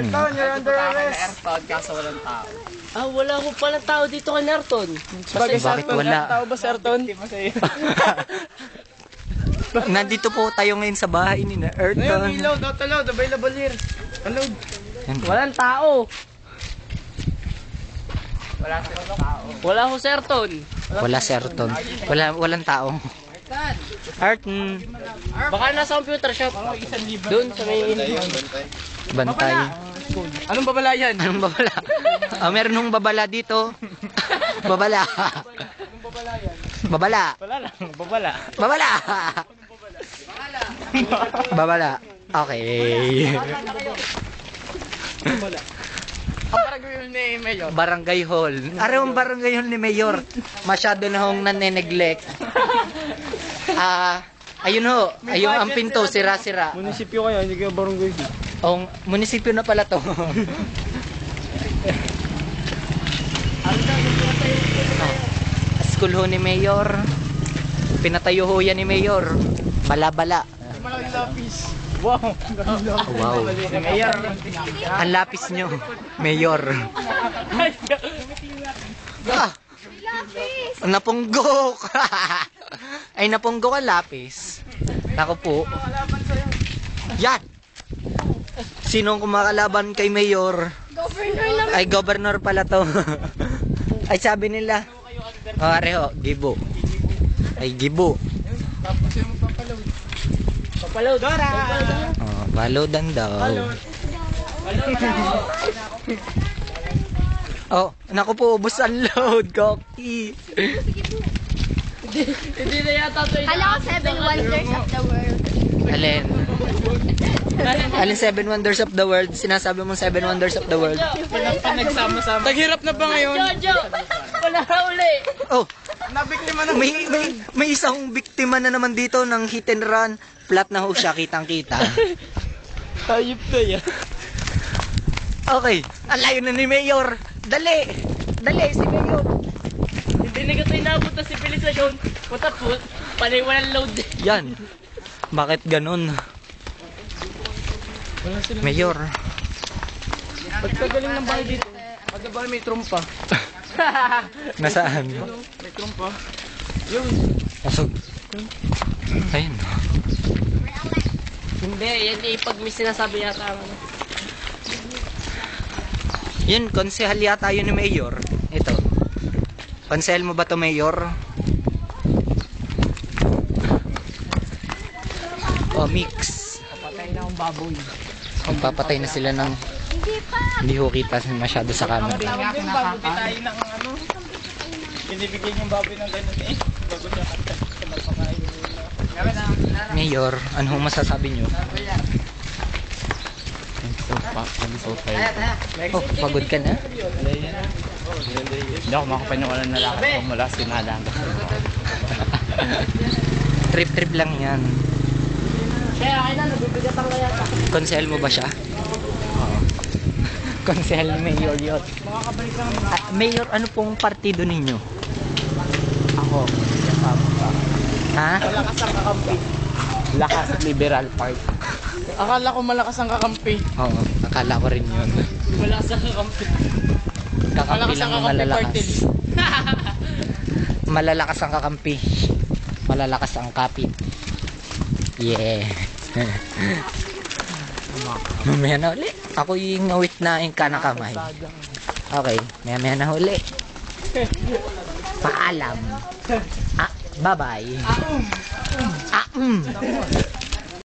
Ayrton, you're under arrest. Ayrton, kaso walang tao. Ah, wala ko pala tao dito kay Nerton. Bakit wala? Tao ba si Ayrton? Nandito po tayo ngayon sa bahay ni na Ayun, Ayrton. reload, auto-load, available here. Unload. Walang tao. Wala silang tao. Wala ko si Nerton. Wala si Ayrton. Walang tao. Ayrton, Baka nasa computer shop. Doon sa may bantay. Anong babalayan? Anong babala? Meron nung babala dito. Babala. Babala. Wala lang, babala. Babala. Babala. Okay. Ang barangay ni Mayor. Barangay Hall. Aram barangay hall ni Mayor. Masyado na hong nane-neglect. Ayun ho. Ayun ang pinto, sira-sira. Munisipyo kaya, hindi kayo barangay. Ang munisipyo na pala to. School ho ni Mayor. Pinatayo ho yan ni Mayor. Bala-bala. Malaking lapis. Wow. Wow. Mayor. Ang lapis nyo, Mayor. Ah, napunggok. Ay, napunggok ang lapis. Ako po. Yan. Sinong kumakalaban kay Mayor? Ay, governor pala to. Ay, sabi nila. O, areho, gibo. Ay, gibo. Papalaw. Dora. Oh, balodan daw. Oh, naku po, ubos ang load, Koki. Hindi na yata ito. Kala ko 7 wonders of the world. Alin? Alin 7 wonders of the world? Sinasabi mong 7 wonders of the world? Nagsama-sama. Taghirap na ba ngayon? Jojo! Wala ka uli. Oh, Nabiktima na. may isang biktima na naman dito ng hit and run. Flat na ho siya, kitang-kita. Hayop na yan. Okay, ang layo na ni Mayor. Dali! Dali, si Mayor. Hindi na ito inabot na sibilisasyon. Patapos, panay walang load. Yan. Bakit ganun? Mayor. Ba't kagaling ng bahay dito? Pag ba may trumpa? Nasaan? May trumpa. Yun. Pasok. Ayun. Hindi, yan eh, pag may sinasabi yata. Yun, konsehal yata yun ni Mayor. Ito. Konsehal mo ba to, Mayor? Oh, mix. Patay na akong baboy. Magpapatay na sila ng... Hindi ho kita masyado sa camera. Tawag din bago tayo ng ano. Binibigyan yung baboy ng ganun eh. Bago siya magpakain. Mayor, ano ho masasabi nyo? Oh, pagod ka na? Hindi ako makapaniwala na lakad ko mula Sinala. Trip-trip lang yan. Kaya akin na, nabibigat ang yata. Konsehal mo ba siya? Oo. Konsehal ni Mayor yun. Mayor, ano pong partido ninyo? Ako, Ha? Malakas ang kakampi. Lakas Liberal Party. Akala ko malakas ang kakampi. Oo, akala ko rin yun. Wala sa kakampi. Kakampi Malakas lang ang ang kakampi party malalakas. list. Malalakas ang kakampi. Malalakas ang kapit. Yeah. Mamaya na uli. Ako yung ngawit na yung kanakamay. Okay, mamaya na uli. Paalam. Bye-bye.